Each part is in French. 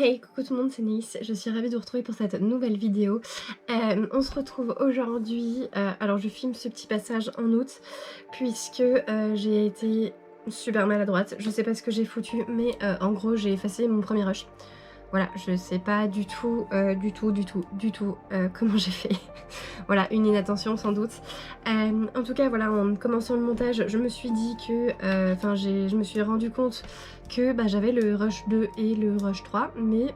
Hey, coucou tout le monde, c'est Naïs, je suis ravie de vous retrouver pour cette nouvelle vidéo. On se retrouve aujourd'hui, alors je filme ce petit passage en août, puisque j'ai été super maladroite, je sais pas ce que j'ai foutu, mais en gros j'ai effacé mon premier rush. Voilà, je sais pas du tout, comment j'ai fait. Voilà, une inattention sans doute. En tout cas, voilà, en commençant le montage, je me suis dit que, je me suis rendu compte que j'avais le rush 2 et le rush 3, mais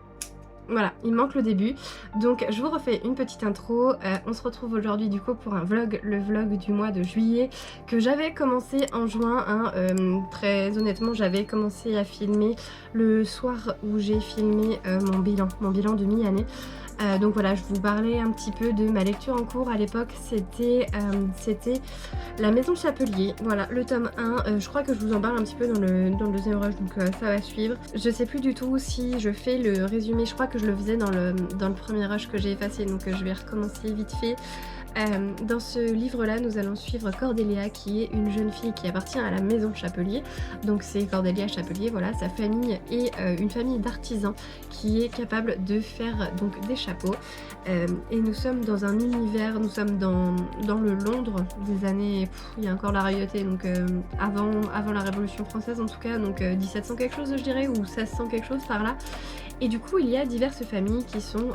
voilà, il manque le début. Donc je vous refais une petite intro. On se retrouve aujourd'hui du coup pour un vlog, le vlog du mois de juillet que j'avais commencé en juin. Très honnêtement, j'avais commencé à filmer le soir où j'ai filmé mon bilan de mi-année. Donc voilà, je vous parlais un petit peu de ma lecture en cours à l'époque, c'était La Maison Chapelier, voilà, le tome 1, je crois que je vous en parle un petit peu dans le deuxième rush, donc ça va suivre. Je sais plus du tout si je fais le résumé, je crois que je le faisais dans le premier rush que j'ai effacé, donc je vais recommencer vite fait. Dans ce livre-là, nous allons suivre Cordelia, qui est une jeune fille qui appartient à la Maison Chapelier. Donc c'est Cordelia Chapelier, voilà, sa famille est une famille d'artisans qui est capable de faire donc des chapeaux. Et nous sommes dans un univers, nous sommes dans le Londres des années, il y a encore la royauté, donc avant la Révolution française en tout cas, donc 1700 quelque chose je dirais, ou 1600 quelque chose par là. Et du coup il y a diverses familles qui sont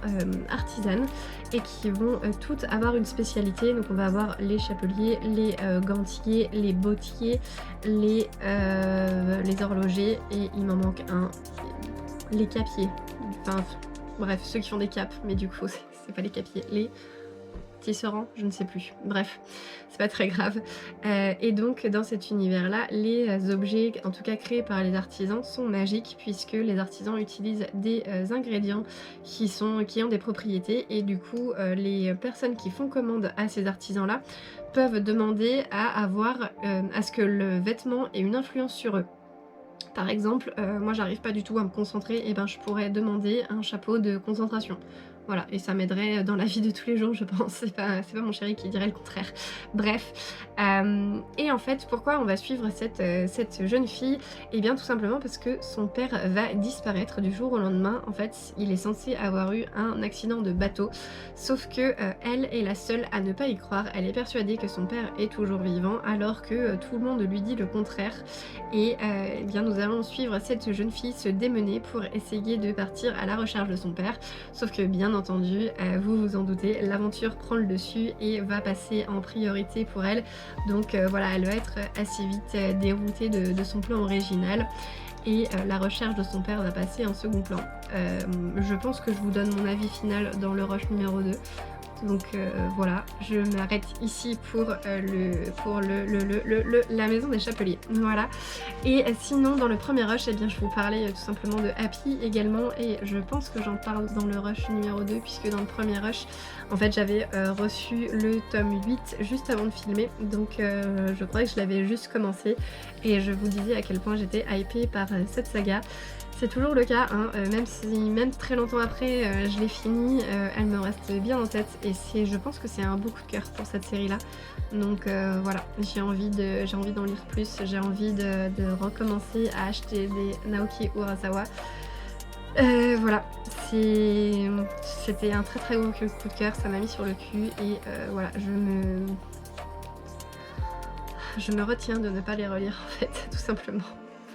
artisanes et qui vont toutes avoir une spécialité. Donc on va avoir les chapeliers, les gantiers, les bottiers, les horlogers, et il m'en manque un, les capiers. Enfin bref, ceux qui font des capes, mais du coup c'est pas les capiers, les tisserands, je ne sais plus. Bref, c'est pas très grave. Et donc dans cet univers-là, les objets, en tout cas créés par les artisans, sont magiques puisque les artisans utilisent des ingrédients qui ont des propriétés, et du coup les personnes qui font commande à ces artisans-là peuvent demander à ce que le vêtement ait une influence sur eux. Par exemple, moi j'arrive pas du tout à me concentrer, et je pourrais demander un chapeau de concentration. Voilà, et ça m'aiderait dans la vie de tous les jours, je pense. C'est pas mon chéri qui dirait le contraire. Bref. Et en fait, pourquoi on va suivre cette jeune fille? Eh bien tout simplement parce que son père va disparaître du jour au lendemain. En fait, il est censé avoir eu un accident de bateau. Sauf que elle est la seule à ne pas y croire. Elle est persuadée que son père est toujours vivant, alors que tout le monde lui dit le contraire. Et eh bien nous allons suivre cette jeune fille se démener pour essayer de partir à la recherche de son père. Sauf que bien entendu, vous vous en doutez, l'aventure prend le dessus et va passer en priorité pour elle. Donc voilà, elle va être assez vite déroutée de son plan original. Et la recherche de son père va passer en second plan. Je pense que je vous donne mon avis final dans le rush numéro 2. Donc voilà, je m'arrête ici pour la maison des chapeliers. Voilà. Et sinon dans le premier rush, eh bien, je vous parlais tout simplement de Happy également, et je pense que j'en parle dans le rush numéro 2, puisque dans le premier rush, en fait j'avais reçu le tome 8 juste avant de filmer, donc je crois que je l'avais juste commencé, et je vous disais à quel point j'étais hypée par cette saga. C'est toujours le cas, hein, même très longtemps après je l'ai fini, elle me reste bien en tête, et je pense que c'est un beau coup de cœur pour cette série-là. Donc voilà, j'ai envie d'en lire plus, j'ai envie de recommencer à acheter des Naoki Urasawa. Voilà, c'était un très très gros coup de cœur, ça m'a mis sur le cul, et voilà, je me retiens de ne pas les relire en fait, tout simplement.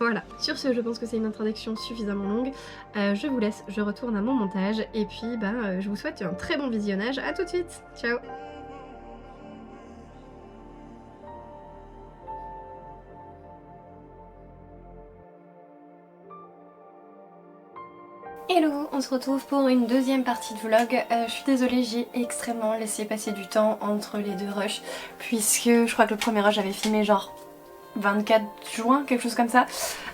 Voilà, sur ce, je pense que c'est une introduction suffisamment longue. Je vous laisse, je retourne à mon montage, et puis je vous souhaite un très bon visionnage. À tout de suite, ciao. Hello, on se retrouve pour une deuxième partie de vlog. Je suis désolée, j'ai extrêmement laissé passer du temps entre les deux rushs, puisque je crois que le premier rush j'avais filmé genre 24 juin, quelque chose comme ça,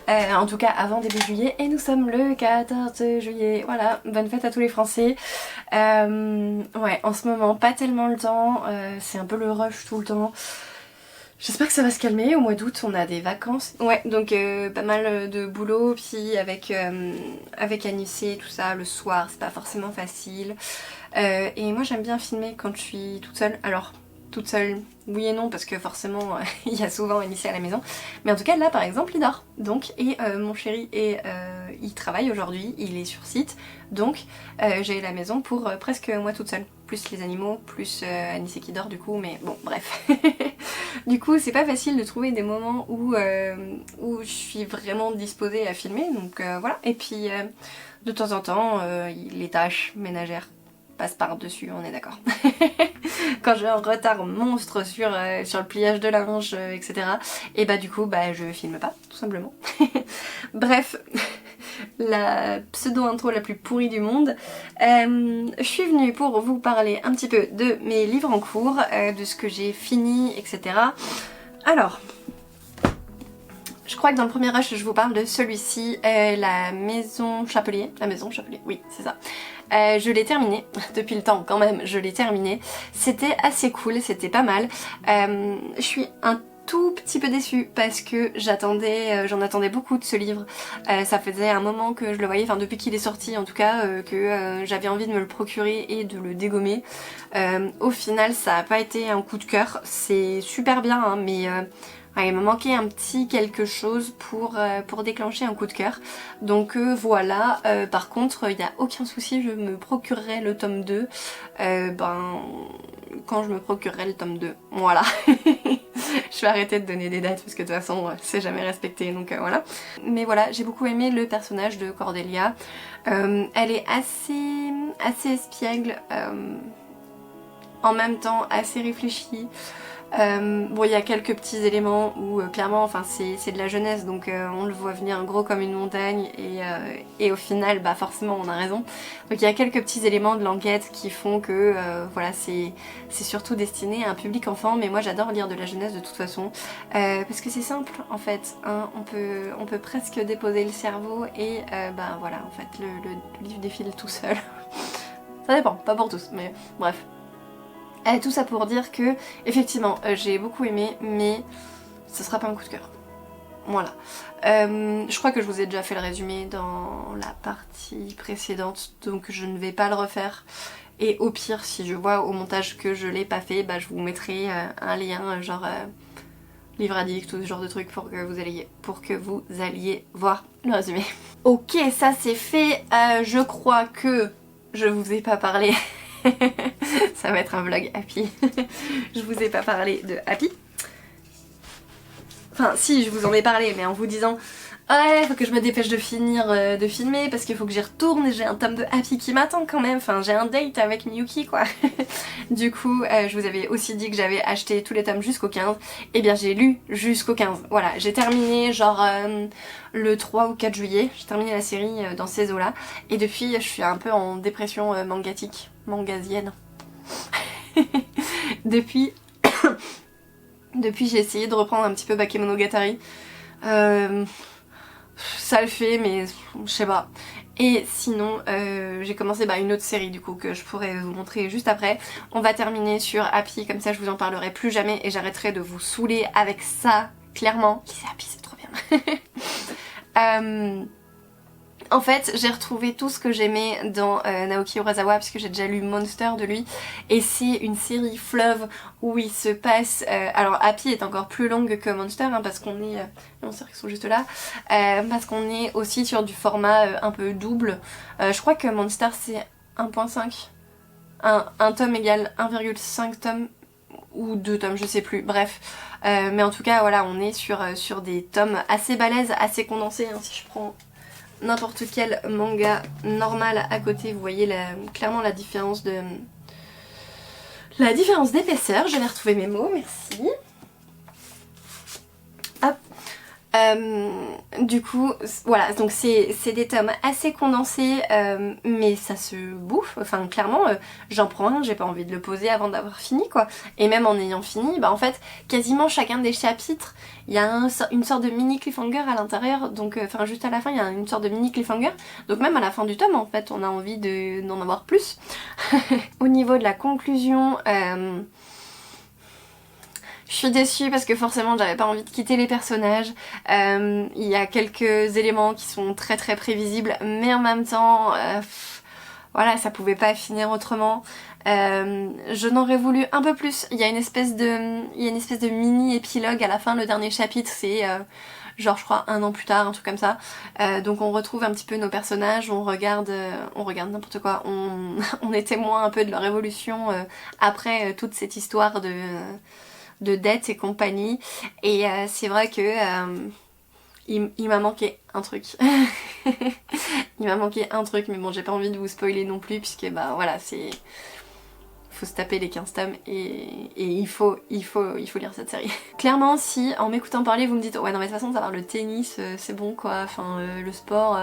en tout cas avant début juillet, et nous sommes le 14 juillet, voilà, bonne fête à tous les Français. Ouais, en ce moment pas tellement le temps, c'est un peu le rush tout le temps. J'espère que ça va se calmer, au mois d'août on a des vacances. Ouais, donc pas mal de boulot, puis avec Anissé, tout ça, le soir, c'est pas forcément facile. Et moi j'aime bien filmer quand je suis toute seule, alors toute seule, oui et non, parce que forcément il y a souvent Anissé à la maison, mais en tout cas là par exemple il dort, donc, et mon chéri est il travaille aujourd'hui, il est sur site, donc j'ai la maison pour presque moi toute seule. Plus les animaux, plus Anissé qui dort du coup, mais bon bref. Du coup c'est pas facile de trouver des moments où je suis vraiment disposée à filmer, donc voilà. Et puis de temps en temps, les tâches ménagères passent par-dessus, on est d'accord. Quand j'ai un retard monstre sur le pliage de linge, etc. Et bah du coup, bah je filme pas, tout simplement. Bref, la pseudo-intro la plus pourrie du monde. Je suis venue pour vous parler un petit peu de mes livres en cours, de ce que j'ai fini, etc. Alors... je crois que dans le premier rush, je vous parle de celui-ci, La Maison Chapelier. La Maison Chapelier, oui, c'est ça. Je l'ai terminé, depuis le temps quand même, je l'ai terminé. C'était assez cool, c'était pas mal. Je suis un tout petit peu déçue parce que j'en attendais beaucoup de ce livre. Ça faisait un moment que je le voyais, enfin depuis qu'il est sorti en tout cas, que j'avais envie de me le procurer et de le dégommer. Au final, ça n'a pas été un coup de cœur. C'est super bien, hein, mais... il me manquait un petit quelque chose pour déclencher un coup de cœur. Donc voilà, par contre il n'y a aucun souci, je me procurerai le tome 2 quand je me procurerai le tome 2. Voilà. Je vais arrêter de donner des dates parce que de toute façon c'est jamais respecté, donc voilà. Mais voilà, j'ai beaucoup aimé le personnage de Cordelia. Elle est assez espiègle, en même temps assez réfléchie. Bon, il y a quelques petits éléments où clairement enfin c'est de la jeunesse, donc on le voit venir gros comme une montagne et au final bah forcément on a raison. Donc il y a quelques petits éléments de l'enquête qui font que voilà, c'est surtout destiné à un public enfant, mais moi j'adore lire de la jeunesse de toute façon parce que c'est simple en fait, hein, on peut presque déposer le cerveau et bah voilà, en fait le livre défile tout seul. Ça dépend, pas pour tous, mais bref. Tout ça pour dire que, effectivement, j'ai beaucoup aimé, mais ce sera pas un coup de cœur. Voilà. Je crois que je vous ai déjà fait le résumé dans la partie précédente, donc je ne vais pas le refaire. Et au pire, si je vois au montage que je l'ai pas fait, bah je vous mettrai un lien, genre livre addict ou ce genre de truc pour que vous alliez voir le résumé. Ok, ça c'est fait. Je crois que je vous ai pas parlé... Ça va être un vlog Happy. Je vous ai pas parlé de Happy. Enfin si, je vous en ai parlé, mais en vous disant ouais, faut que je me dépêche de finir de filmer parce qu'il faut que j'y retourne et j'ai un tome de Happy qui m'attend quand même. Enfin j'ai un date avec Miyuki quoi. Du coup je vous avais aussi dit que j'avais acheté tous les tomes jusqu'au 15. Et bien j'ai lu jusqu'au 15. Voilà, j'ai terminé genre le 3 ou 4 juillet. J'ai terminé la série dans ces eaux-là. Et depuis je suis un peu en dépression mangasienne. Depuis j'ai essayé de reprendre un petit peu Bakemonogatari. Ça le fait, mais je sais pas. Et sinon, j'ai commencé une autre série du coup que je pourrais vous montrer juste après. On va terminer sur Happy, comme ça je vous en parlerai plus jamais et j'arrêterai de vous saouler avec ça, clairement. Lisez Happy, c'est trop bien. En fait, j'ai retrouvé tout ce que j'aimais dans Naoki Urasawa puisque j'ai déjà lu Monster de lui et c'est une série fleuve où il se passe... alors Happy est encore plus longue que Monster hein, parce qu'on est... Monster qui sont juste là. Parce qu'on est aussi sur du format un peu double. Je crois que Monster c'est 1.5. Un tome égale 1,5 tome ou 2 tomes, je sais plus, bref. Mais en tout cas, voilà, on est sur des tomes assez balèzes, assez condensés, hein, si je prends... n'importe quel manga normal à côté, vous voyez clairement la différence d'épaisseur. Je vais retrouver mes mots, merci. Hop. Du coup, voilà, donc c'est des tomes assez condensés, mais ça se bouffe, enfin clairement, j'en prends un, j'ai pas envie de le poser avant d'avoir fini quoi, et même en ayant fini, bah en fait, quasiment chacun des chapitres, il y a une sorte de mini cliffhanger à l'intérieur, donc enfin juste à la fin, il y a une sorte de mini cliffhanger, donc même à la fin du tome, en fait, on a envie d'en avoir plus. Au niveau de la conclusion, je suis déçue parce que forcément j'avais pas envie de quitter les personnages. Il y a quelques éléments qui sont très très prévisibles, mais en même temps, voilà, ça pouvait pas finir autrement. Je n'aurais voulu un peu plus. Il y a une espèce de mini épilogue à la fin, le dernier chapitre, c'est genre je crois 1 an plus tard, un truc comme ça. Donc on retrouve un petit peu nos personnages, on regarde n'importe quoi, on est témoin un peu de leur évolution après toute cette histoire de dette et compagnie. Et c'est vrai que il m'a manqué un truc. Il m'a manqué un truc, mais bon, j'ai pas envie de vous spoiler non plus, puisque bah voilà, c'est... faut se taper les 15 tomes et il faut lire cette série. Clairement, si en m'écoutant parler, vous me dites ouais non mais de toute façon ça va, le tennis c'est bon quoi, enfin le sport...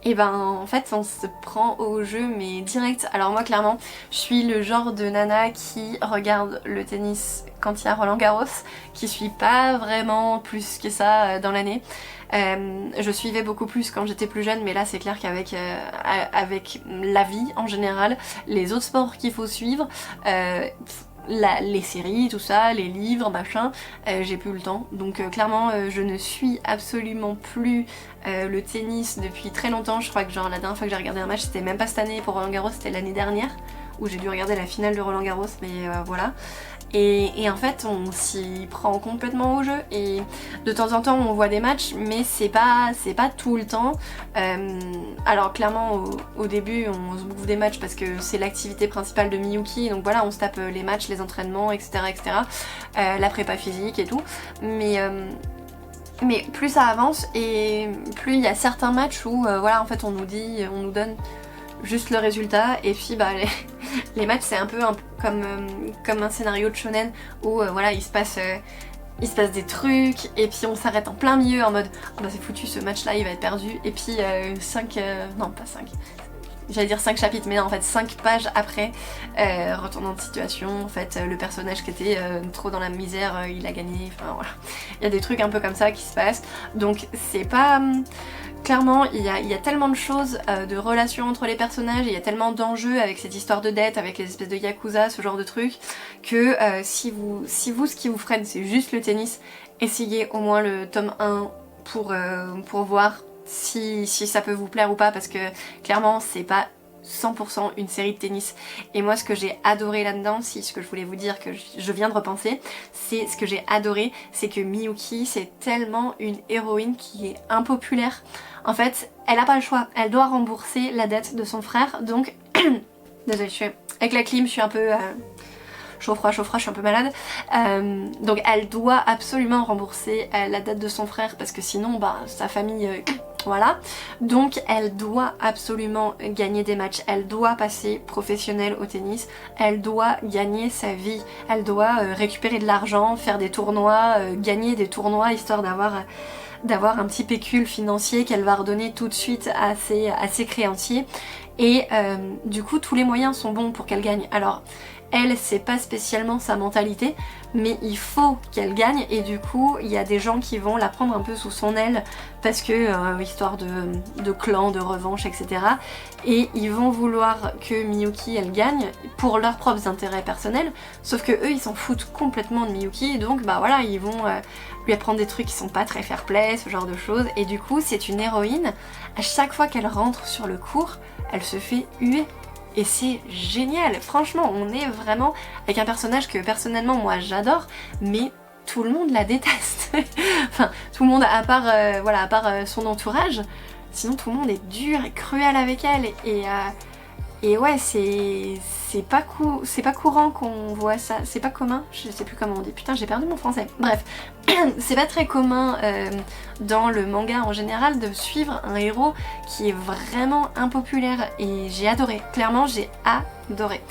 Et ben en fait on se prend au jeu mais direct. Alors moi clairement je suis le genre de nana qui regarde le tennis quand il y a Roland Garros, qui suit pas vraiment plus que ça dans l'année. Je suivais beaucoup plus quand j'étais plus jeune, mais là c'est clair qu'avec avec la vie en général, les autres sports qu'il faut suivre, les séries, tout ça, les livres, machin, j'ai plus le temps. Donc clairement je ne suis absolument plus le tennis depuis très longtemps. Je crois que genre la dernière fois que j'ai regardé un match, c'était même pas cette année pour Roland Garros, c'était l'année dernière, où j'ai dû regarder la finale de Roland Garros, mais voilà. Et en fait on s'y prend complètement au jeu et de temps en temps on voit des matchs mais c'est pas tout le temps. Alors clairement au début on se bouffe des matchs parce que c'est l'activité principale de Miyuki, donc voilà on se tape les matchs, les entraînements etc, la prépa physique et tout, mais plus ça avance et plus il y a certains matchs où voilà en fait on nous donne juste le résultat et puis bah les matchs c'est un peu comme un scénario de shonen où voilà il se passe des trucs et puis on s'arrête en plein milieu en mode oh bah c'est foutu, ce match là il va être perdu, et puis 5 non pas 5, j'allais dire 5 chapitres mais non en fait 5 pages après retournant de situation, en fait le personnage qui était trop dans la misère il a gagné, enfin voilà, il y a des trucs un peu comme ça qui se passent, donc c'est pas... Clairement, il y a tellement de choses, de relations entre les personnages, il y a tellement d'enjeux avec cette histoire de dette, avec les espèces de yakuza, ce genre de trucs, que si vous ce qui vous freine c'est juste le tennis, essayez au moins le tome 1 pour voir si ça peut vous plaire ou pas, parce que clairement c'est pas 100% une série de tennis. Et moi ce que j'ai adoré là-dedans, ce que je voulais vous dire que je viens de repenser, c'est ce que j'ai adoré, c'est que Miyuki c'est tellement une héroïne qui est impopulaire. En fait, elle a pas le choix, elle doit rembourser la dette de son frère, donc... Désolée, avec la clim, je suis un peu... chaud-froid, je suis un peu malade. Donc elle doit absolument rembourser la dette de son frère, parce que sinon, bah, sa famille... voilà. Donc elle doit absolument gagner des matchs, elle doit passer professionnelle au tennis, elle doit gagner sa vie, elle doit récupérer de l'argent, faire des tournois, gagner des tournois, histoire d'avoir un petit pécule financier qu'elle va redonner tout de suite à ses créanciers. Et du coup tous les moyens sont bons pour qu'elle gagne. Alors elle, c'est pas spécialement sa mentalité, mais il faut qu'elle gagne, et du coup il y a des gens qui vont la prendre un peu sous son aile parce que histoire de clan, de revanche, etc. Et ils vont vouloir que Miyuki elle gagne pour leurs propres intérêts personnels, sauf que eux ils s'en foutent complètement de Miyuki, donc bah voilà ils vont lui apprendre des trucs qui sont pas très fair-play, ce genre de choses, et du coup c'est une héroïne, à chaque fois qu'elle rentre sur le court, elle se fait huer. Et c'est génial, franchement on est vraiment avec un personnage que personnellement moi j'adore, mais tout le monde la déteste. Enfin tout le monde à part, voilà, à part son entourage, sinon tout le monde est dur et cruel avec elle, et ouais c'est pas courant qu'on voit ça, c'est pas commun, je sais plus comment on dit, putain j'ai perdu mon français, bref. C'est pas très commun dans le manga en général de suivre un héros qui est vraiment impopulaire, et j'ai adoré, clairement j'ai adoré.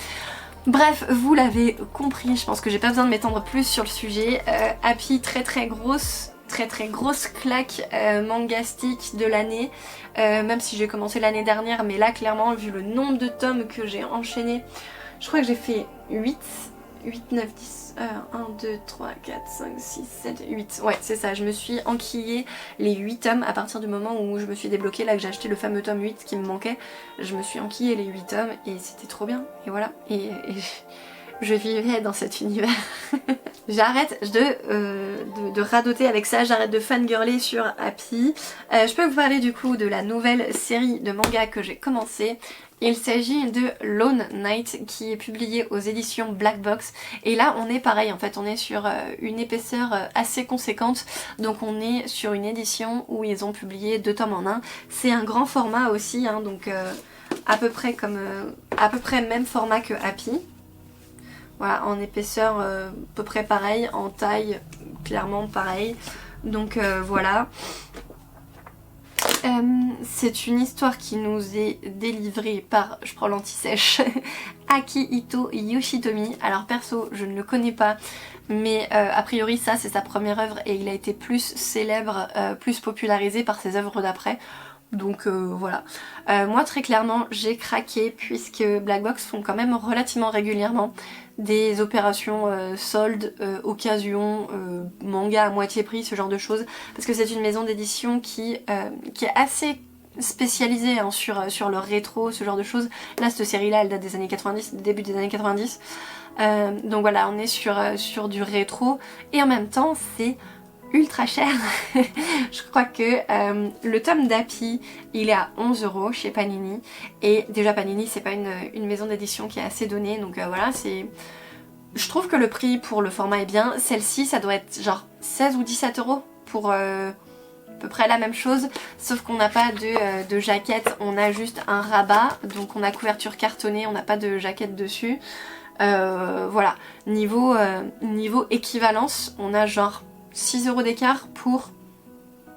Bref, vous l'avez compris, je pense que j'ai pas besoin de m'étendre plus sur le sujet. Happy, très grosse claque mangastique de l'année, même si j'ai commencé l'année dernière, mais là clairement vu le nombre de tomes que j'ai enchaîné, je crois que j'ai fait 8, 9, 10, 1, 2, 3, 4, 5, 6, 7, 8, ouais c'est ça, je me suis enquillée les 8 tomes à partir du moment où je me suis débloquée, là que j'ai acheté le fameux tome 8 qui me manquait, je me suis enquillée les 8 tomes et c'était trop bien, et voilà, et je vivais dans cet univers. J'arrête de radoter avec ça, j'arrête de fangirler sur Happy. Je peux vous parler du coup de la nouvelle série de manga que j'ai commencé. Il s'agit de Lone Knight qui est publié aux éditions Black Box. Et là on est pareil en fait, on est sur une épaisseur assez conséquente. Donc on est sur une édition où ils ont publié 2 tomes en 1. C'est un grand format aussi, hein, donc à peu près même format que Happy. Voilà, en épaisseur à peu près pareil, en taille clairement pareil. Donc voilà. C'est une histoire qui nous est délivrée par, je prends l'anti-sèche, Akihito Yoshitomi. Alors perso, je ne le connais pas, mais a priori ça c'est sa première œuvre et il a été plus célèbre, plus popularisé par ses œuvres d'après. Donc voilà. Moi très clairement j'ai craqué puisque Black Box font quand même relativement régulièrement des opérations soldes, occasion, manga à moitié prix, ce genre de choses. Parce que c'est une maison d'édition qui est assez spécialisée hein, sur le rétro, ce genre de choses. Là cette série là elle date des années 90, début des années 90. Donc voilà, on est sur du rétro et en même temps c'est ultra cher. Je crois que le tome d'Happy il est à 11 € chez Panini et déjà Panini c'est pas une maison d'édition qui est assez donnée donc voilà c'est... Je trouve que le prix pour le format est bien. Celle-ci ça doit être genre 16 ou 17 € pour à peu près la même chose sauf qu'on n'a pas de jaquette, on a juste un rabat donc on a couverture cartonnée, on n'a pas de jaquette dessus. Voilà, niveau équivalence on a genre 6 € d'écart pour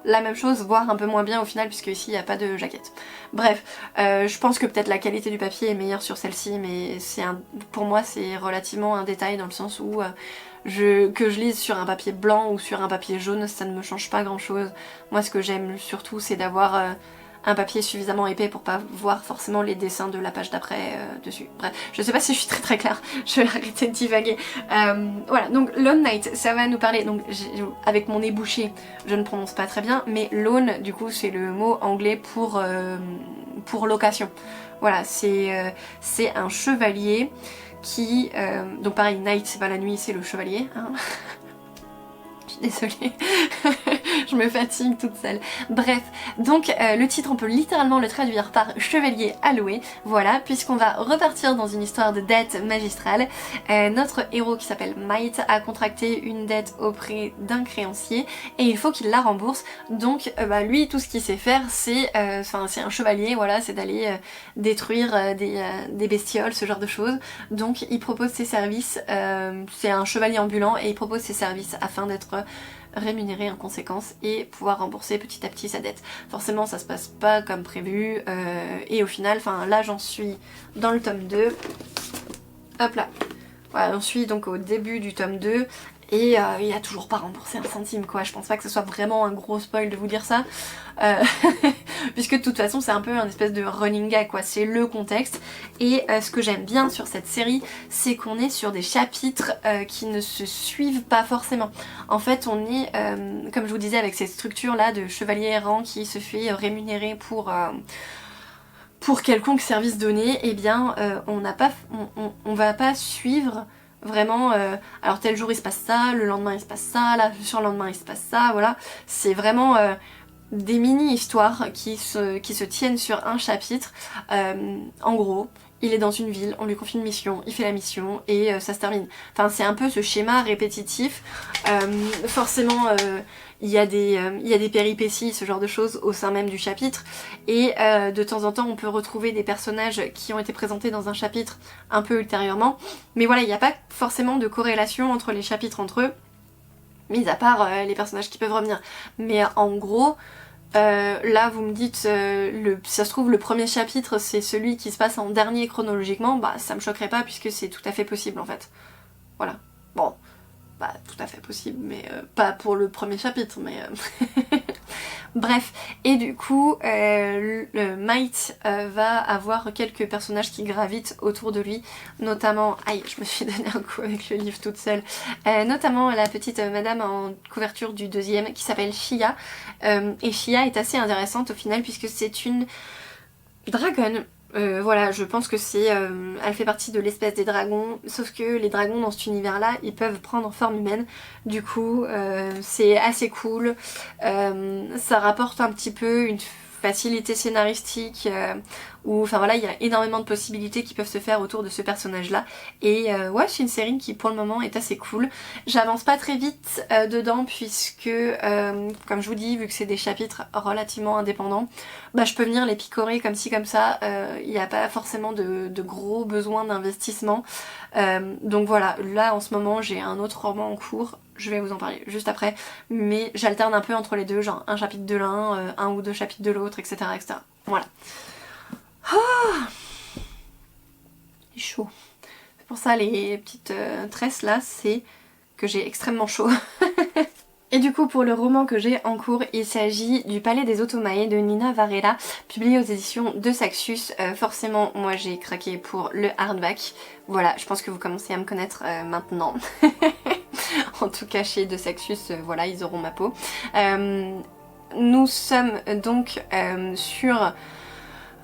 la même chose, voire un peu moins bien au final puisque ici il n'y a pas de jaquette. Bref, je pense que peut-être la qualité du papier est meilleure sur celle-ci mais pour moi c'est relativement un détail dans le sens où que je lise sur un papier blanc ou sur un papier jaune ça ne me change pas grand chose. Moi ce que j'aime surtout c'est d'avoir un papier suffisamment épais pour pas voir forcément les dessins de la page d'après dessus. Bref, je sais pas si je suis très claire, je vais arrêter de divaguer. Voilà, donc Lone Knight, ça va nous parler, donc avec mon nez bouché, je ne prononce pas très bien, mais lone, du coup, c'est le mot anglais pour location. Voilà, c'est un chevalier qui... donc pareil, Knight, c'est pas la nuit, c'est le chevalier, hein. Désolée, je me fatigue toute seule. Bref, donc le titre on peut littéralement le traduire par chevalier alloué, voilà, puisqu'on va repartir dans une histoire de dette magistrale. Notre héros qui s'appelle Might a contracté une dette auprès d'un créancier et il faut qu'il la rembourse. Donc lui tout ce qu'il sait faire c'est un chevalier, voilà, c'est d'aller détruire des bestioles, ce genre de choses. Donc il propose ses services, c'est un chevalier ambulant et il propose ses services afin d'être rémunéré en conséquence et pouvoir rembourser petit à petit sa dette. Forcément ça se passe pas comme prévu et au final, là j'en suis dans le tome 2. Hop là. Voilà, j'en suis donc au début du tome 2 et il a toujours pas remboursé un centime quoi. Je pense pas que ce soit vraiment un gros spoil de vous dire ça. Puisque de toute façon c'est un peu un espèce de running gag quoi, c'est le contexte. Et ce que j'aime bien sur cette série c'est qu'on est sur des chapitres qui ne se suivent pas forcément. En fait on est comme je vous disais avec cette structure là de chevalier errant qui se fait rémunérer pour quelconque service donné, et bien on va pas suivre vraiment alors tel jour il se passe ça, le lendemain il se passe ça, là sur le lendemain il se passe ça, voilà. C'est vraiment des mini-histoires qui se tiennent sur un chapitre. En gros, il est dans une ville, on lui confie une mission, il fait la mission et ça se termine. Enfin c'est un peu ce schéma répétitif. Forcément il y a des péripéties, ce genre de choses au sein même du chapitre et de temps en temps on peut retrouver des personnages qui ont été présentés dans un chapitre un peu ultérieurement. Mais voilà, il n'y a pas forcément de corrélation entre les chapitres entre eux, mis à part les personnages qui peuvent revenir. Mais en gros... là vous me dites si ça se trouve le premier chapitre c'est celui qui se passe en dernier chronologiquement, bah ça me choquerait pas puisque c'est tout à fait possible en fait. Voilà. Bon, bah tout à fait possible mais pas pour le premier chapitre mais bref, et du coup le Might va avoir quelques personnages qui gravitent autour de lui, notamment, aïe je me suis donné un coup avec le livre toute seule, notamment la petite madame en couverture du deuxième qui s'appelle Shia, et Shia est assez intéressante au final puisque c'est une dragonne Voilà, je pense que c'est... elle fait partie de l'espèce des dragons, sauf que les dragons dans cet univers-là, ils peuvent prendre forme humaine. Du coup, c'est assez cool. Ça rapporte un petit peu une facilité scénaristique où, enfin voilà, il y a énormément de possibilités qui peuvent se faire autour de ce personnage-là. Et ouais, c'est une série qui pour le moment est assez cool. J'avance pas très vite dedans puisque, comme je vous dis, vu que c'est des chapitres relativement indépendants, bah je peux venir les picorer comme ci comme ça. Il n'y a pas forcément de gros besoins d'investissement. Donc voilà, là en ce moment j'ai un autre roman en cours. Je vais vous en parler juste après, mais j'alterne un peu entre les deux, genre un chapitre de l'un, un ou deux chapitres de l'autre, etc., etc. Voilà. Ah, il est chaud. C'est pour ça les petites tresses là, c'est que j'ai extrêmement chaud. Et du coup pour le roman que j'ai en cours, il s'agit du Palais des Otomae de Nina Varela, publié aux éditions de Saxus. Forcément moi j'ai craqué pour le hardback. Voilà, je pense que vous commencez à me connaître maintenant. En tout cas chez De Saxus, voilà, ils auront ma peau. Nous sommes donc sur...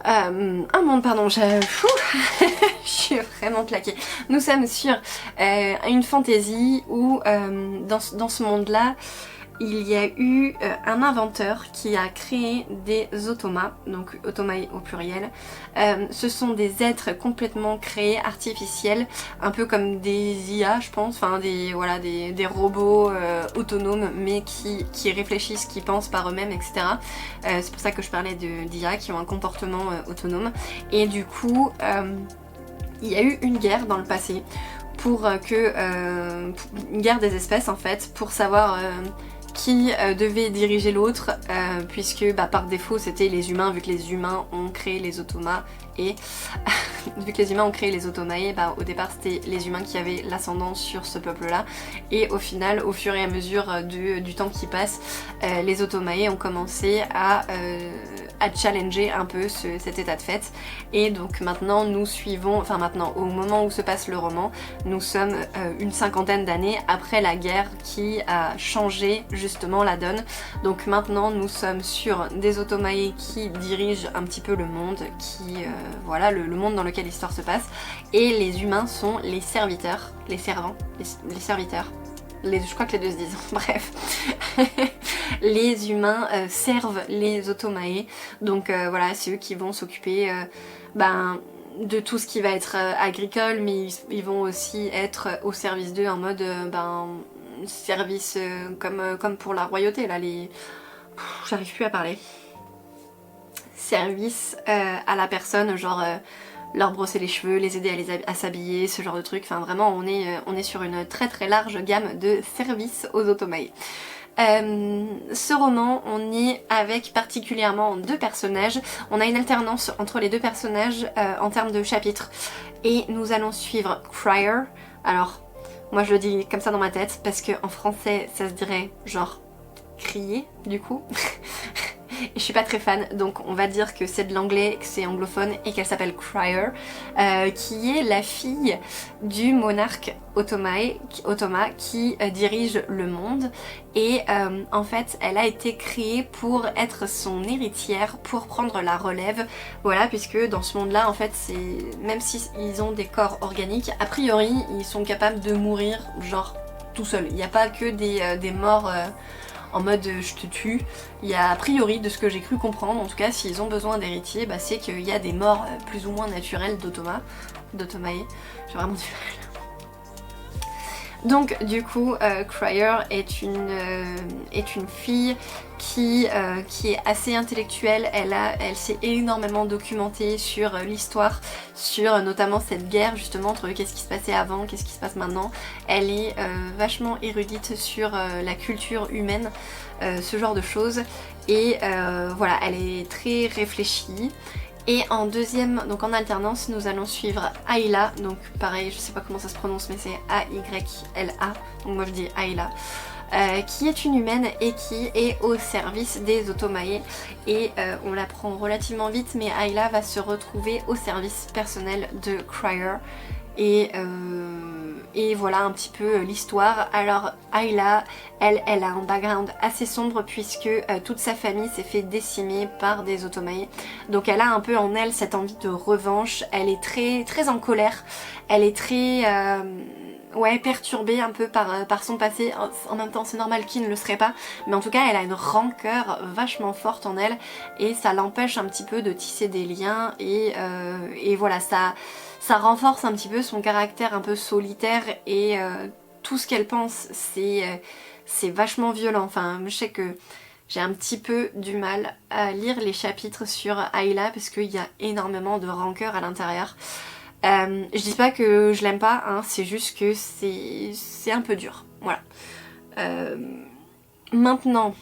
un monde, pardon, je suis vraiment claquée. Nous sommes sur une fantaisie où dans ce monde-là, il y a eu un inventeur qui a créé des automas, donc automae au pluriel. Ce sont des êtres complètement créés, artificiels, un peu comme des IA je pense, enfin voilà, des robots autonomes mais qui réfléchissent, qui pensent par eux-mêmes, etc. C'est pour ça que je parlais d'IA qui ont un comportement autonome. Et du coup, il y a eu une guerre dans le passé pour une guerre des espèces en fait, pour savoir qui devait diriger l'autre, puisque bah, par défaut c'était les humains, vu que les humains ont créé les automas, et vu que les humains ont créé les automae, bah, au départ c'était les humains qui avaient l'ascendant sur ce peuple là, et au final, au fur et à mesure du temps qui passe, les automae ont commencé à challenger un peu cet état de fait. Et donc maintenant nous suivons, enfin maintenant au moment où se passe le roman, nous sommes une cinquantaine d'années après la guerre qui a changé justement la donne. Donc maintenant nous sommes sur des automae qui dirigent un petit peu le monde, qui voilà, le monde dans lequel l'histoire se passe, et les humains sont les serviteurs, les servants, les serviteurs. Je crois que les deux se disent, bref. Les humains servent les automae, donc voilà, c'est eux qui vont s'occuper de tout ce qui va être agricole, mais ils vont aussi être au service d'eux en mode service comme pour la royauté, là, j'arrive plus à parler. Service à la personne, genre leur brosser les cheveux, les aider à s'habiller, ce genre de truc. Enfin vraiment on est sur une très très large gamme de services aux automae. Ce roman, on est avec particulièrement deux personnages. On a une alternance entre les deux personnages en termes de chapitres. Et nous allons suivre Crier. Alors, moi je le dis comme ça dans ma tête parce qu'en français ça se dirait genre crier du coup. Et je suis pas très fan, donc on va dire que c'est de l'anglais, que c'est anglophone et qu'elle s'appelle Crier, qui est la fille du monarque Otoma qui dirige le monde. Et en fait elle a été créée pour être son héritière, pour prendre la relève, voilà, puisque dans ce monde là en fait même s'ils ont des corps organiques, a priori ils sont capables de mourir genre tout seuls. Il n'y a pas que des morts en mode je te tue. Il y a a priori, de ce que j'ai cru comprendre, en tout cas s'ils ont besoin d'héritiers, bah, c'est qu'il y a des morts plus ou moins naturelles d'Otomae. J'ai vraiment du mal. Donc du coup, Crier est une fille qui est assez intellectuelle. Elle s'est énormément documentée sur l'histoire, sur notamment cette guerre justement entre qu'est-ce qui se passait avant, qu'est-ce qui se passe maintenant. Elle est vachement érudite sur la culture humaine, ce genre de choses. Et voilà, elle est très réfléchie. Et en deuxième, donc en alternance, nous allons suivre Ayla, donc pareil, je sais pas comment ça se prononce, mais c'est A-Y-L-A, donc moi je dis Ayla, qui est une humaine et qui est au service des automae. Et on l'apprend relativement vite, mais Ayla va se retrouver au service personnel de Crier. Et voilà un petit peu l'histoire. Alors Ayla, elle a un background assez sombre puisque toute sa famille s'est fait décimer par des Otomae. Donc elle a un peu en elle cette envie de revanche. Elle est très en colère. Elle est très ouais, perturbée un peu par son passé. En même temps c'est normal qu'il ne le serait pas. Mais en tout cas elle a une rancœur vachement forte en elle. Et ça l'empêche un petit peu de tisser des liens. Et voilà, ça renforce un petit peu son caractère un peu solitaire et tout ce qu'elle pense c'est vachement violent. Enfin je sais que j'ai un petit peu du mal à lire les chapitres sur Ayla parce qu'il y a énormément de rancœur à l'intérieur. Je dis pas que je l'aime pas, hein, c'est juste que c'est un peu dur. Voilà. Maintenant,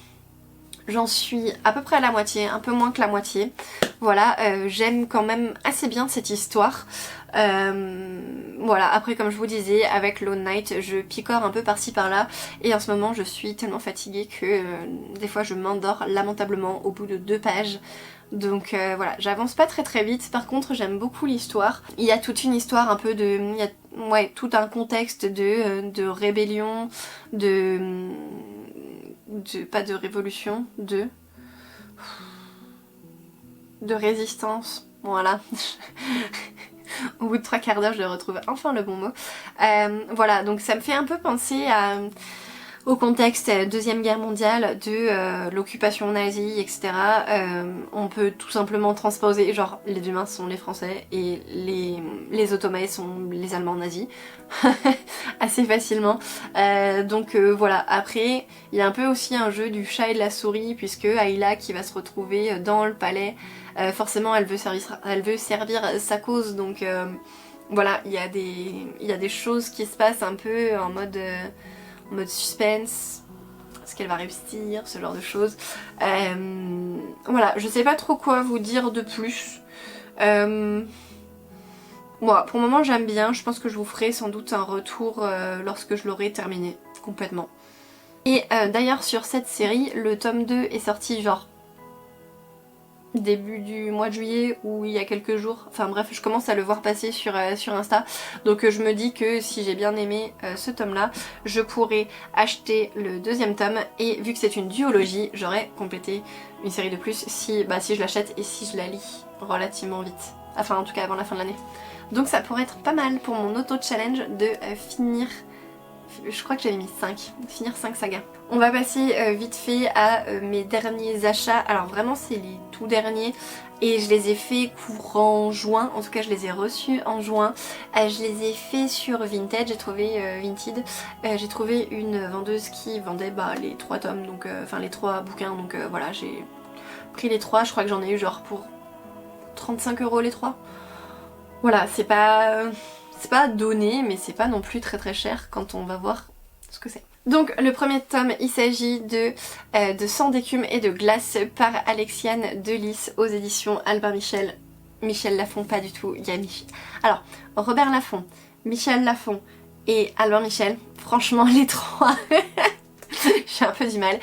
j'en suis à peu près à la moitié, un peu moins que la moitié. Voilà, j'aime quand même assez bien cette histoire. Voilà, après comme je vous disais, avec Lone Knight, je picore un peu par-ci par-là. Et en ce moment, je suis tellement fatiguée que des fois je m'endors lamentablement au bout de 2 pages. Donc voilà, j'avance pas très vite. Par contre, j'aime beaucoup l'histoire. Il y a toute une histoire un peu de... Il y a, ouais, tout un contexte de rébellion, pas de révolution, de résistance, voilà. Au bout de 3/4 d'heure, je retrouve enfin le bon mot. Voilà, donc ça me fait un peu penser au contexte Deuxième Guerre mondiale, de l'occupation nazie, etc. On peut tout simplement transposer, genre les humains sont les Français et les Ottomans sont les Allemands nazis, assez facilement. Donc voilà, après il y a un peu aussi un jeu du chat et de la souris, puisque Ayla qui va se retrouver dans le palais, forcément elle veut servir sa cause, donc voilà, il y a des choses qui se passent un peu en mode suspense, est-ce qu'elle va réussir, ce genre de choses. Voilà, je sais pas trop quoi vous dire de plus. Moi, pour le moment j'aime bien, je pense que je vous ferai sans doute un retour lorsque je l'aurai terminé complètement. Et d'ailleurs sur cette série, le tome 2 est sorti genre début du mois de juillet ou il y a quelques jours, enfin bref je commence à le voir passer sur Insta, donc je me dis que si j'ai bien aimé ce tome là, je pourrais acheter le 2e tome, et vu que c'est une duologie, j'aurais complété une série de plus si je l'achète et si je la lis relativement vite, enfin en tout cas avant la fin de l'année. Donc ça pourrait être pas mal pour mon auto-challenge de finir, je crois que j'avais mis 5, finir 5 sagas. On va passer vite fait à mes derniers achats. Alors vraiment c'est les tout derniers et je les ai fait courant juin, en tout cas je les ai reçus en juin. Je les ai fait sur Vinted, j'ai trouvé Vinted. J'ai trouvé une vendeuse qui vendait les 3 tomes, donc enfin les 3 bouquins, donc voilà, j'ai pris les 3, je crois que j'en ai eu genre pour 35 € les 3. Voilà, c'est pas donné, mais c'est pas non plus très cher quand on va voir ce que c'est. Donc le premier tome, il s'agit de Sang d'écume et de glace par Alexiane Delis aux éditions Albin Michel. Michel Lafon, pas du tout, il y a Alors, Robert Laffont, Michel Lafon et Albin Michel, franchement les 3... J'ai un peu du mal.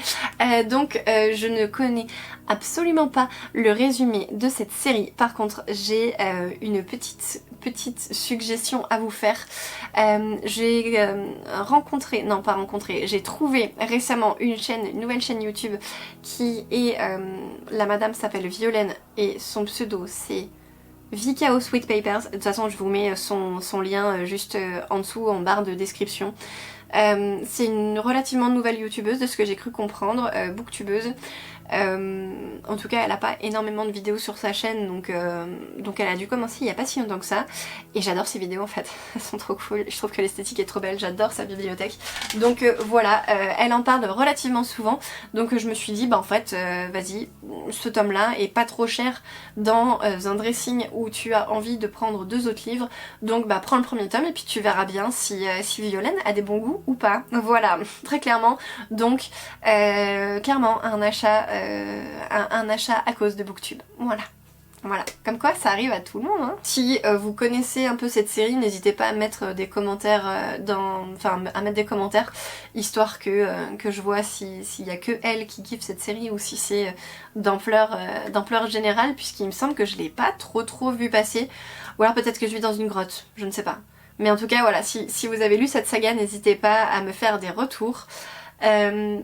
Donc je ne connais absolument pas le résumé de cette série. Par contre j'ai une petite suggestion à vous faire. J'ai j'ai trouvé récemment une nouvelle chaîne YouTube qui est... la madame s'appelle Violaine et son pseudo c'est Vikao Sweet Papers. De toute façon je vous mets son lien juste en dessous en barre de description. C'est une relativement nouvelle youtubeuse de ce que j'ai cru comprendre, booktubeuse. En tout cas elle a pas énormément de vidéos sur sa chaîne, donc elle a dû commencer il y a pas si longtemps que ça, et j'adore ses vidéos en fait, elles sont trop cool, je trouve que l'esthétique est trop belle, j'adore sa bibliothèque, donc voilà, elle en parle relativement souvent, donc je me suis dit en fait vas-y, ce tome là est pas trop cher dans un dressing où tu as envie de prendre 2 autres livres, donc prends le premier tome et puis tu verras bien si Violaine a des bons goûts ou pas, voilà, très clairement, donc clairement un achat à cause de Booktube. Voilà, comme quoi ça arrive à tout le monde, hein. Si vous connaissez un peu cette série, n'hésitez pas à mettre des commentaires à mettre des commentaires, histoire que je vois s'il y a que elle qui kiffe cette série ou si c'est d'ampleur générale, puisqu'il me semble que je l'ai pas trop vu passer, ou alors peut-être que je vis dans une grotte, je ne sais pas. Mais en tout cas voilà, si vous avez lu cette saga, n'hésitez pas à me faire des retours.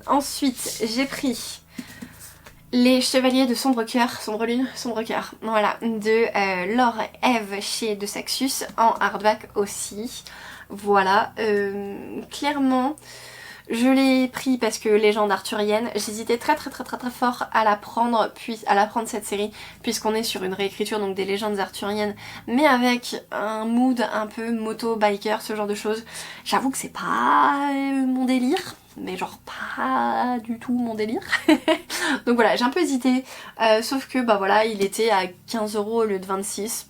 Ensuite j'ai pris Les Chevaliers de Sombre Cœur, Sombre Lune, Sombre Cœur, voilà, de Laure et Eve chez De Saxus, en hardback aussi. Voilà, clairement je l'ai pris parce que Légende arthurienne, j'hésitais très fort à la prendre, cette série, puisqu'on est sur une réécriture donc des légendes arthuriennes, mais avec un mood un peu moto-biker, ce genre de choses. J'avoue que c'est pas mon délire, mais genre pas du tout mon délire. Donc voilà, j'ai un peu hésité, sauf que bah voilà, il était à 15 € au lieu de 26,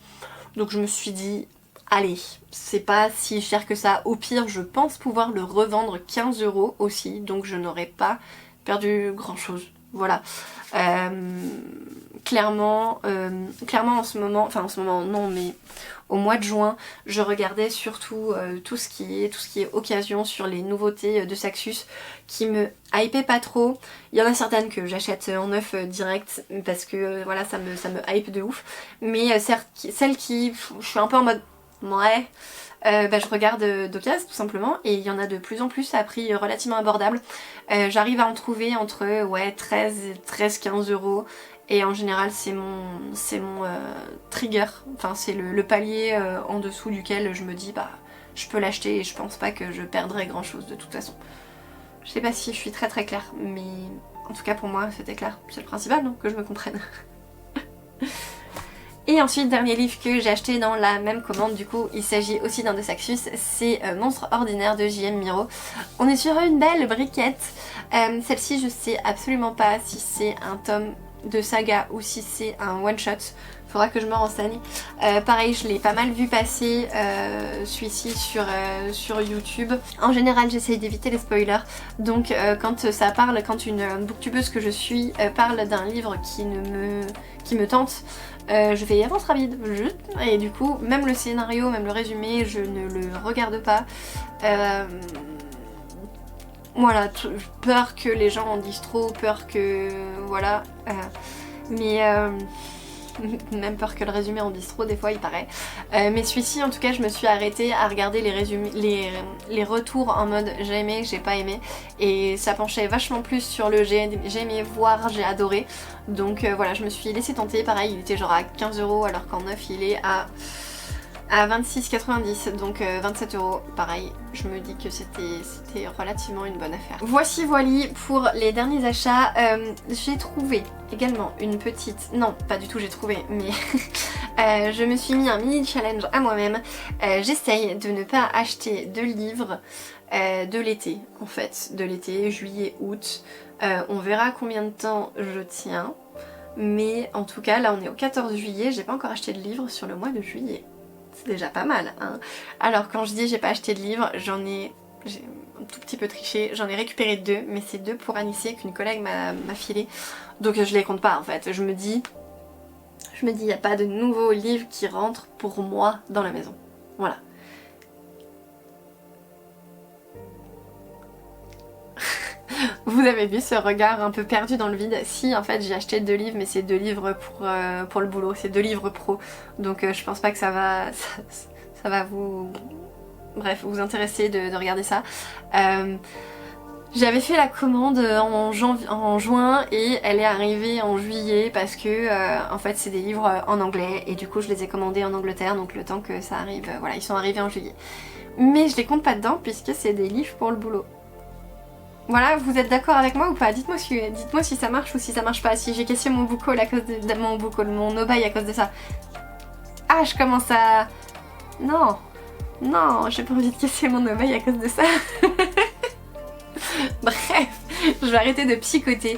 donc je me suis dit allez, c'est pas si cher que ça, au pire je pense pouvoir le revendre 15 € aussi, donc je n'aurais pas perdu grand chose, voilà. Clairement en ce moment non, mais au mois de juin je regardais surtout tout ce qui est occasion sur les nouveautés de Saxus qui me hypaient pas trop. Il y en a certaines que j'achète en neuf direct parce que voilà, ça me hype de ouf, mais celles qui je suis un peu en mode ouais, je regarde d'occasion tout simplement, et il y en a de plus en plus à prix relativement abordable. J'arrive à en trouver entre 13-15 €, et en général c'est mon trigger, enfin c'est le palier en dessous duquel je me dis bah je peux l'acheter et je pense pas que je perdrai grand chose de toute façon. Je sais pas si je suis très claire, mais en tout cas pour moi c'était clair, c'est le principal, donc que je me comprenne. Et ensuite, dernier livre que j'ai acheté dans la même commande, du coup il s'agit aussi d'un de Saxus, c'est Monstre Ordinaire de J.M. Miro. On est sur une belle briquette, celle-ci je sais absolument pas si c'est un tome de saga ou si c'est un one shot, faudra que je me renseigne. Pareil, je l'ai pas mal vu passer celui-ci sur YouTube. En général j'essaye d'éviter les spoilers, donc quand une booktubeuse que je suis parle d'un livre qui me tente, je fais avance rapide, et du coup même le scénario, même le résumé, je ne le regarde pas. Voilà, peur que les gens en disent trop, peur que... voilà. Mais même peur que le résumé en dise trop, des fois il paraît. Mais celui-ci en tout cas je me suis arrêtée à regarder les retours en mode j'ai aimé, j'ai pas aimé, et ça penchait vachement plus sur le j'ai aimé, voire j'ai adoré. Donc voilà, je me suis laissée tenter. Pareil, il était genre à 15 € alors qu'en neuf il est à 26,90, donc 27 €. Pareil, je me dis que c'était relativement une bonne affaire. Voici voili pour les derniers achats. J'ai trouvé également une petite... Non, pas du tout j'ai trouvé, mais je me suis mis un mini challenge à moi-même. J'essaye de ne pas acheter de livres de l'été, en fait. De l'été, juillet, août. On verra combien de temps je tiens. Mais en tout cas, là on est au 14 juillet, j'ai pas encore acheté de livres sur le mois de juillet. C'est déjà pas mal, hein. Alors quand je dis j'ai pas acheté de livres, j'ai un tout petit peu triché, j'en ai récupéré 2, mais c'est 2 pour Anissé qu'une collègue m'a filé, donc je les compte pas en fait. Je me dis il n'y a pas de nouveaux livres qui rentrent pour moi dans la maison, voilà. Vous avez vu ce regard un peu perdu dans le vide? Si, en fait j'ai acheté 2 livres, mais c'est 2 livres pour le boulot, c'est 2 livres pro, donc je pense pas que ça va vous... Bref, vous intéresser de regarder ça. J'avais fait la commande en juin et elle est arrivée en juillet parce que en fait c'est des livres en anglais, et du coup je les ai commandés en Angleterre, donc le temps que ça arrive, voilà, ils sont arrivés en juillet. Mais je les compte pas dedans puisque c'est des livres pour le boulot. Voilà, vous êtes d'accord avec moi ou pas? Dites-moi si ça marche ou si ça marche pas, si j'ai cassé mon book-haul à cause de mon no-buy à cause de ça. Ah, je commence à... Non, j'ai pas envie de casser mon no-buy à cause de ça. Bref, je vais arrêter de psychoter.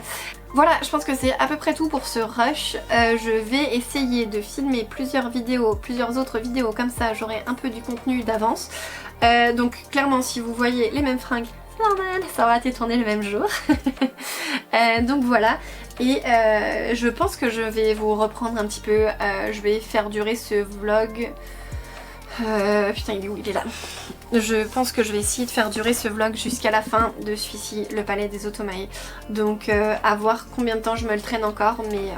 Voilà, je pense que c'est à peu près tout pour ce rush. Je vais essayer de filmer plusieurs autres vidéos, comme ça j'aurai un peu du contenu d'avance. Donc clairement si vous voyez les mêmes fringues, normal, ça aura été tourné le même jour. Donc voilà, et je pense que je vais vous reprendre un petit peu, je vais faire durer ce vlog. Putain, il est où? Il est là. Je pense que je vais essayer de faire durer ce vlog jusqu'à la fin de celui-ci, le palais des Otomae. Donc à voir combien de temps je me le traîne encore, mais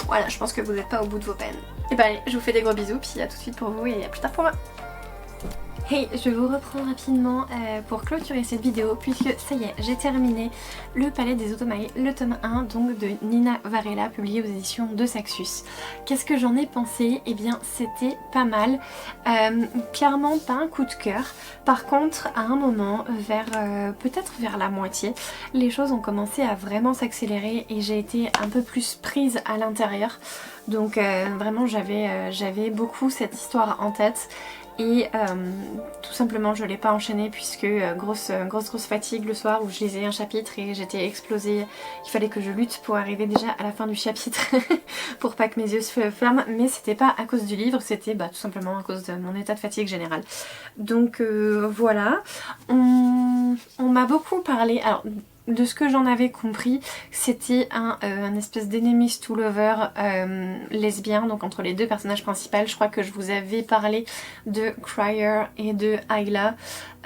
voilà, je pense que vous n'êtes pas au bout de vos peines. Et bah allez, je vous fais des gros bisous, puis à tout de suite pour vous et à plus tard pour moi. Hey, je vous reprends rapidement pour clôturer cette vidéo puisque ça y est, j'ai terminé Le Palais des Automailles, le tome 1 donc de Nina Varela, publié aux éditions de Saxus. Qu'est-ce que j'en ai pensé? Eh bien c'était pas mal, clairement pas un coup de cœur. Par contre à un moment, peut-être vers la moitié, les choses ont commencé à vraiment s'accélérer et j'ai été un peu plus prise à l'intérieur. Donc vraiment j'avais beaucoup cette histoire en tête. Et tout simplement je l'ai pas enchaîné puisque grosse fatigue le soir où je lisais un chapitre et j'étais explosée. Il fallait que je lutte pour arriver déjà à la fin du chapitre pour pas que mes yeux se ferment, mais c'était pas à cause du livre, c'était tout simplement à cause de mon état de fatigue général. Donc voilà, on m'a beaucoup parlé, alors de ce que j'en avais compris, c'était un espèce d'enemies to lover lesbien, donc entre les deux personnages principaux. Je crois que je vous avais parlé de Crier et de Ayla.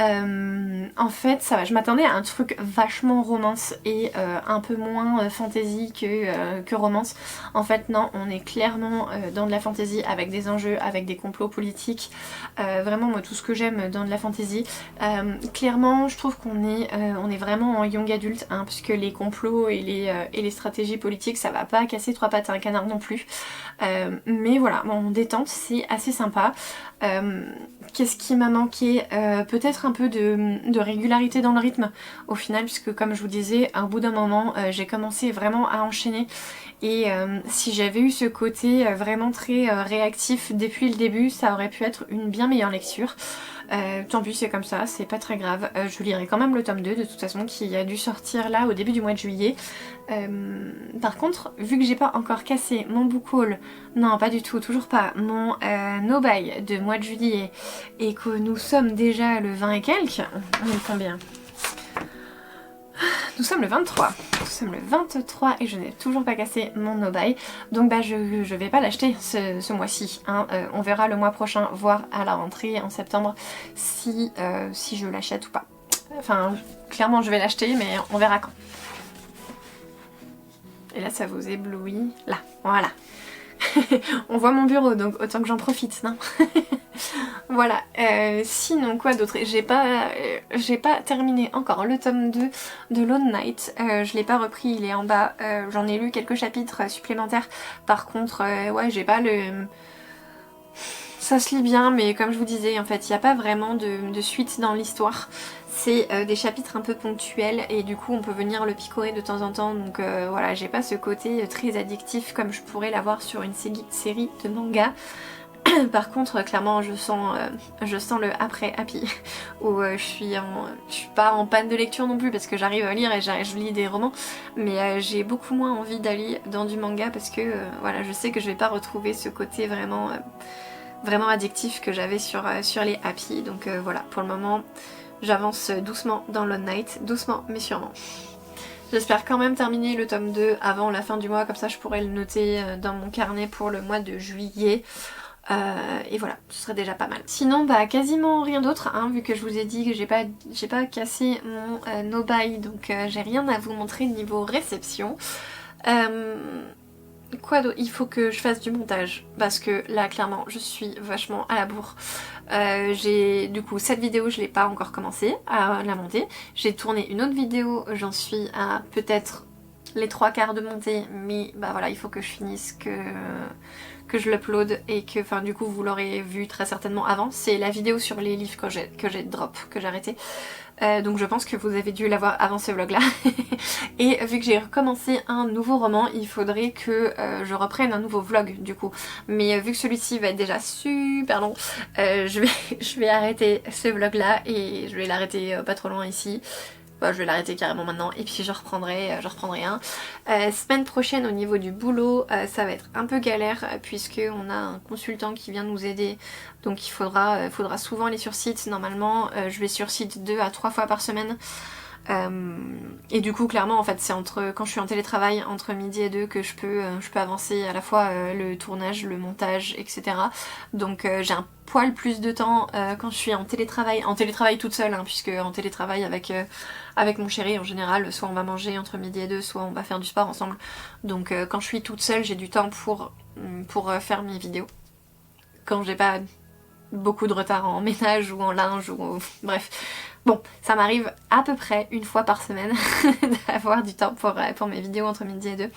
En fait, ça va, je m'attendais à un truc vachement romance et un peu moins fantasy que romance. En fait, non, on est clairement dans de la fantasy avec des enjeux, avec des complots politiques. Vraiment, moi, tout ce que j'aime dans de la fantasy. Clairement, je trouve qu'on est vraiment en young adulte, hein, puisque les complots et les stratégies politiques, ça va pas casser trois pattes à un canard non plus. Mais voilà, bon, détente, c'est assez sympa. Qu'est-ce qui m'a manqué? Peut-être un peu de régularité dans le rythme au final, puisque comme je vous disais, au bout d'un moment j'ai commencé vraiment à enchaîner et si j'avais eu ce côté vraiment très réactif depuis le début, ça aurait pu être une bien meilleure lecture. Tant pis, c'est comme ça, c'est pas très grave. Je lirai quand même le tome 2 de toute façon qui a dû sortir là au début du mois de juillet. Par contre, vu que j'ai pas encore cassé mon book haul, non pas du tout, toujours pas, mon no-buy de mois de juillet et que nous sommes déjà le 20 et quelques, on est combien? Nous sommes le 23. Nous sommes le 23 et je n'ai toujours pas cassé mon no-buy. Donc je vais pas l'acheter ce mois-ci. Hein. On verra le mois prochain, voire à la rentrée en septembre, si je l'achète ou pas. Enfin, clairement je vais l'acheter, mais on verra quand. Et là ça vous éblouit. Là, voilà. On voit mon bureau, donc autant que j'en profite, non? Voilà, sinon quoi d'autre? J'ai pas terminé encore le tome 2 de Lone Knight, je l'ai pas repris, il est en bas, j'en ai lu quelques chapitres supplémentaires, par contre ouais j'ai pas le... Ça se lit bien, mais comme je vous disais, en fait il n'y a pas vraiment de suite dans l'histoire. C'est des chapitres un peu ponctuels et du coup on peut venir le picorer de temps en temps, donc voilà, j'ai pas ce côté très addictif comme je pourrais l'avoir sur une série de manga. Par contre, clairement, je sens le après Happy, où je suis pas en panne de lecture non plus parce que j'arrive à lire et je lis des romans, mais j'ai beaucoup moins envie d'aller dans du manga parce que voilà, je sais que je vais pas retrouver ce côté vraiment addictif que j'avais sur les Happy, donc voilà, pour le moment, j'avance doucement dans Lone Knight, doucement mais sûrement. J'espère quand même terminer le tome 2 avant la fin du mois, comme ça je pourrais le noter dans mon carnet pour le mois de juillet. Et voilà, ce serait déjà pas mal. Sinon quasiment rien d'autre, hein, vu que je vous ai dit que j'ai pas cassé mon no-buy, donc j'ai rien à vous montrer niveau réception. Quoi d'autre? Il faut que je fasse du montage parce que là clairement je suis vachement à la bourre. Du coup cette vidéo je l'ai pas encore commencé à la monter. J'ai tourné une autre vidéo, j'en suis à peut-être les 3/4 de montée, mais voilà, il faut que je finisse que je l'upload et que, enfin du coup vous l'aurez vu très certainement avant. C'est la vidéo sur les livres que j'ai drop, que j'ai arrêté. Donc je pense que vous avez dû l'avoir avant ce vlog là. Et vu que j'ai recommencé un nouveau roman, il faudrait que je reprenne un nouveau vlog du coup. Mais vu que celui-ci va être déjà super long, je vais arrêter ce vlog là et je vais l'arrêter pas trop loin ici. Je vais l'arrêter carrément maintenant et puis je reprendrai un. Semaine prochaine au niveau du boulot, ça va être un peu galère puisque on a un consultant qui vient nous aider, donc il faudra souvent aller sur site. Normalement je vais sur site 2 à 3 fois par semaine. Et du coup clairement en fait c'est quand je suis en télétravail entre midi et 2 que je peux avancer à la fois le tournage, le montage, etc. Donc j'ai un poil plus de temps quand je suis en télétravail toute seule, hein, puisque en télétravail avec mon chéri en général, soit on va manger entre midi et 2, soit on va faire du sport ensemble. Donc quand je suis toute seule j'ai du temps pour faire mes vidéos. Quand j'ai pas beaucoup de retard en ménage ou en linge ou bref. Bon, ça m'arrive à peu près une fois par semaine d'avoir du temps pour mes vidéos entre midi et 2.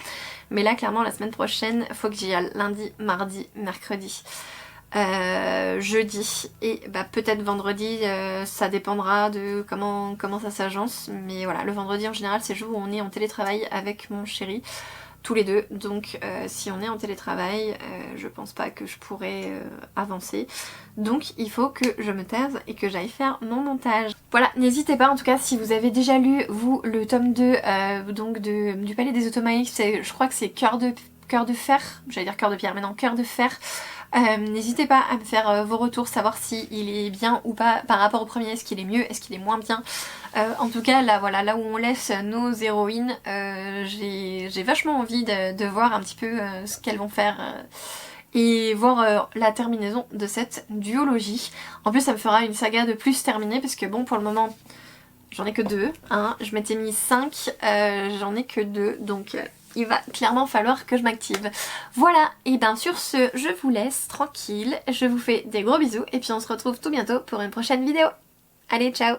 Mais là clairement la semaine prochaine, faut que j'y aille lundi, mardi, mercredi. Jeudi et bah, peut-être vendredi, ça dépendra de comment ça s'agence, mais voilà, le vendredi en général c'est le jour où on est en télétravail avec mon chéri, tous les deux, donc si on est en télétravail, je pense pas que je pourrais avancer, donc il faut que je me taise et que j'aille faire mon montage. Voilà, n'hésitez pas en tout cas si vous avez déjà lu vous le tome 2 donc du Palais des Automaïs, je crois que c'est Cœur de fer, j'allais dire Cœur de pierre mais non, Cœur de fer. N'hésitez pas à me faire vos retours, savoir si il est bien ou pas par rapport au premier, est-ce qu'il est mieux, est-ce qu'il est moins bien. En tout cas là voilà, là où on laisse nos héroïnes, j'ai vachement envie de voir un petit peu ce qu'elles vont faire et voir la terminaison de cette duologie. En plus ça me fera une saga de plus terminée parce que bon pour le moment j'en ai que 2, hein. Je m'étais mis 5, j'en ai que 2 donc il va clairement falloir que je m'active. Voilà, et bien sur ce, je vous laisse tranquille, je vous fais des gros bisous et puis on se retrouve tout bientôt pour une prochaine vidéo. Allez, ciao!